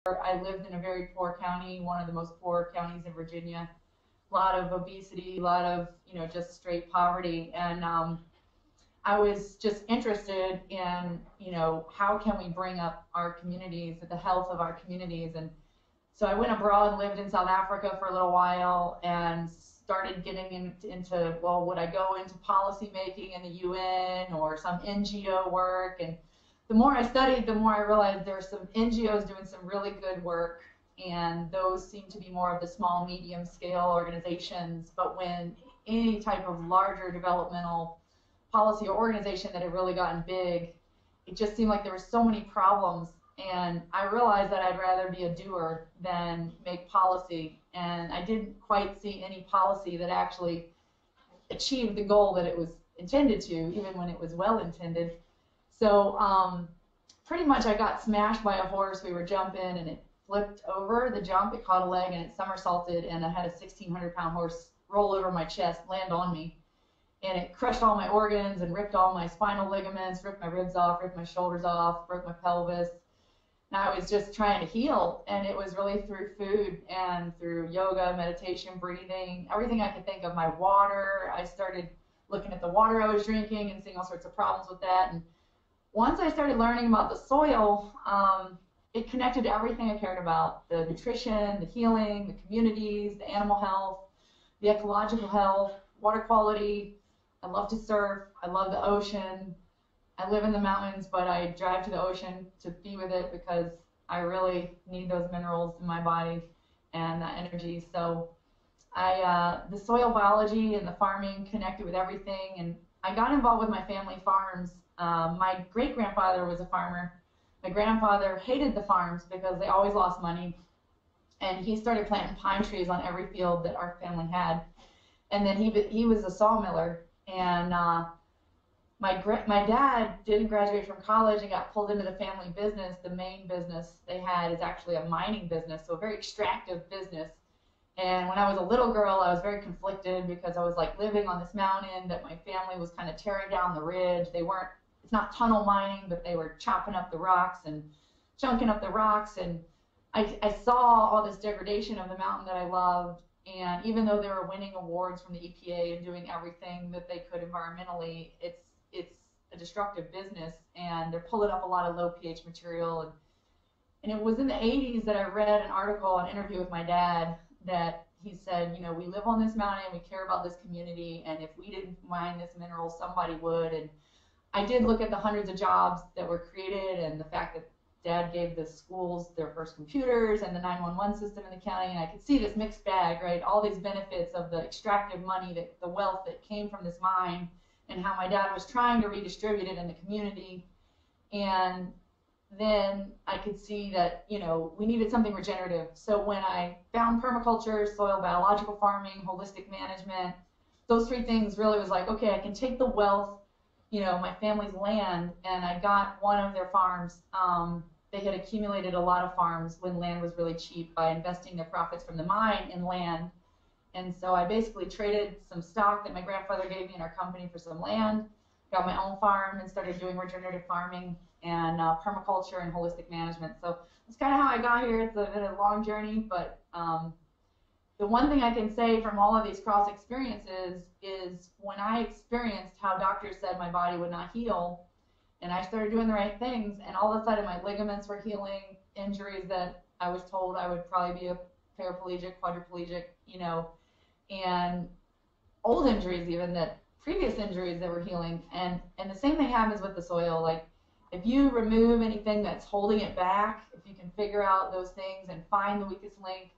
I lived in a very poor county, one of the most poor counties in Virginia. A lot of obesity, a lot of, just straight poverty. And I was just interested in, how can we bring up our communities, the health of our communities. And so I went abroad, lived in South Africa for a little while, and started getting into, well, would I go into policy making in the UN or some NGO work? And the more I studied, the more I realized there were some NGOs doing some really good work, and those seem to be more of the small, medium scale organizations. But when any type of larger developmental policy or organization that had really gotten big, it just seemed like there were so many problems. And I realized that I'd rather be a doer than make policy. And I didn't quite see any policy that actually achieved the goal that it was intended to, even when it was well intended. So pretty much I got smashed by a horse. We were jumping and it flipped over the jump. It caught a leg and it somersaulted, and I had a 1,600-pound horse roll over my chest, land on me. And it crushed all my organs and ripped all my spinal ligaments, ripped my ribs off, ripped my shoulders off, broke my pelvis. And I was just trying to heal, and it was really through food and through yoga, meditation, breathing, everything I could think of. My water, I started looking at the water I was drinking and seeing all sorts of problems with that. And once I started learning about the soil, it connected to everything I cared about: the nutrition, the healing, the communities, the animal health, the ecological health, water quality. I love to surf. I love the ocean. I live in the mountains, but I drive to the ocean to be with it because I really need those minerals in my body and that energy. So the soil biology and the farming connected with everything, and I got involved with my family farms. My great-grandfather was a farmer. My grandfather hated the farms because they always lost money, and he started planting pine trees on every field that our family had. And then he was a sawmiller, and my dad didn't graduate from college and got pulled into the family business. The main business they had is actually a mining business, so a very extractive business. And when I was a little girl, I was very conflicted because I was like living on this mountain that my family was kind of tearing down the ridge. It's not tunnel mining, but they were chopping up the rocks and chunking up the rocks. And I saw all this degradation of the mountain that I loved. And even though they were winning awards from the EPA and doing everything that they could environmentally, it's a destructive business, and they're pulling up a lot of low pH material. And it was in the 80s that I read an article, an interview with my dad, that he said, we live on this mountain, we care about this community, and if we didn't mine this mineral, somebody would. And I did look at the hundreds of jobs that were created and the fact that Dad gave the schools their first computers and the 911 system in the county, and I could see this mixed bag, right? All these benefits of the extractive money, the wealth that came from this mine, and how my dad was trying to redistribute it in the community. And then I could see that, we needed something regenerative. So when I found permaculture, soil biological farming, holistic management, those three things really was like, okay, I can take the wealth, my family's land, and I got one of their farms. They had accumulated a lot of farms when land was really cheap by investing their profits from the mine in land. And so I basically traded some stock that my grandfather gave me in our company for some land, got my own farm, and started doing regenerative farming and permaculture and holistic management. So that's kind of how I got here. It's been a long journey, but the one thing I can say from all of these cross experiences is when I experienced how doctors said my body would not heal, and I started doing the right things, and all of a sudden my ligaments were healing, injuries that I was told I would probably be a paraplegic, quadriplegic, and old injuries even, that previous injuries that were healing. And the same thing happens with the soil. Like, if you remove anything that's holding it back, if you can figure out those things and find the weakest link,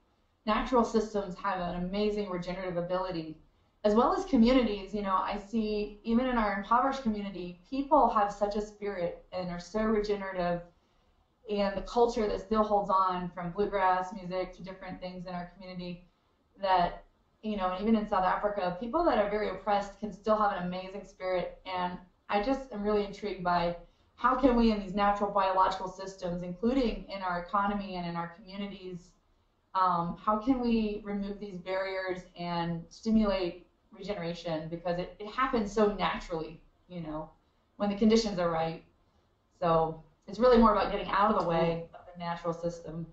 natural systems have an amazing regenerative ability, as well as communities. I see even in our impoverished community, people have such a spirit and are so regenerative, and the culture that still holds on, from bluegrass music to different things in our community, that, and even in South Africa, people that are very oppressed can still have an amazing spirit. And I just am really intrigued by how can we in these natural biological systems, including in our economy and in our communities, how can we remove these barriers and stimulate regeneration? Because it happens so naturally, when the conditions are right. So it's really more about getting out of the way of the natural system.